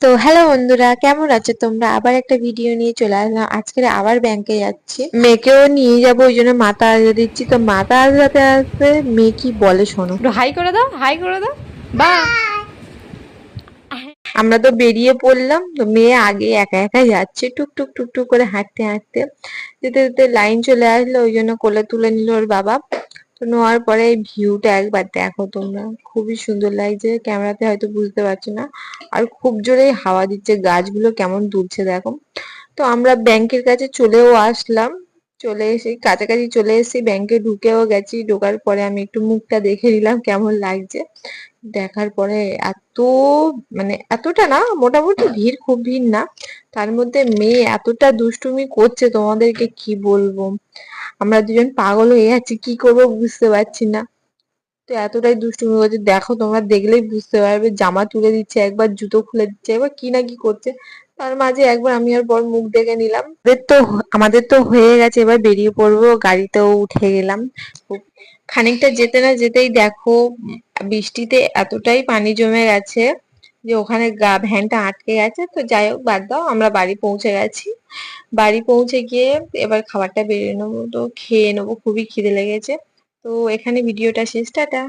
তো হ্যালো বন্ধুরা, কেমন আছো তোমরা? আবার একটা ভিডিও নিয়ে চলে আসলাম। আজকে আবার ব্যাংকে যাচ্ছি, মেয়েকেও নিয়ে যাবো, ওই জন্য মাথা আজতে দিচ্ছি। তো মাথা আজতে আসতে মেয়ে কি বলে শোনো। একটু হাই করে দাও, হাই করে দাও। বা আমরা তো বেরিয়ে পড়লাম, তো মেয়ে আগে একা একা যাচ্ছে, টুক টুক টুক টুক করে হাঁটতে হাঁটতে। যেতে যেতে লাইন চলে আসলো, ওই জন্য কোলে তুলে নিল ওর বাবা। তো নেওয়ার পরে ভিউটা একবার দেখো তোমরা, খুবই সুন্দর লাগছে। ক্যামেরাতে হয়তো বুঝতে পারছো না, আর খুব জোরে হাওয়া দিচ্ছে, গাছগুলো কেমন দুলছে দেখো। তো আমরা ব্যাংকের কাছে চলেও আসলাম, চলে এসে কাছাকাছি চলে এসেছি, ব্যাংকে ঢুকেও গেছি। ঢোকার পরে আমি একটু মুখটা দেখে নিলাম কেমন লাগছে। দেখার পরে এত, মানে এতটা না, মোটামুটি ভিড়, খুব ভিড় না, তার মধ্যে মেয়ে এতটা দুষ্টুমি করছে তোমাদেরকে কি বলবো। আমরা দুজন পাগল হয়ে যাচ্ছি, কি করবো বুঝতে পারছি না। তো এতটাই দুষ্টুমি করছে, দেখো তোমরা দেখলেই বুঝতে পারবে। জামা তুলে দিচ্ছে একবার, জুতো খুলে দিচ্ছে একবার, কি না কি করছে। তার মাঝে একবার আমি আর বর মুখ দেখে নিলাম। আমাদের তো হয়ে গেছে, এবার বেরিয়ে পড়বো, গাড়িতেও উঠে গেলাম। খানিকটা যেতে না যেতেই দেখো বৃষ্টিতে এতটাই পানি জমে গেছে যে ওখানে ভ্যানটা আটকে গেছে। তো যাই হোক, বাদ দাও, আমরা বাড়ি পৌঁছে গেছি। বাড়ি পৌঁছে গিয়ে এবার খাবারটা বেরিয়ে নেবো, তো খেয়ে নেবো, খুবই খিদে লেগেছে। তো এখানে ভিডিওটা শেষ, টাটা।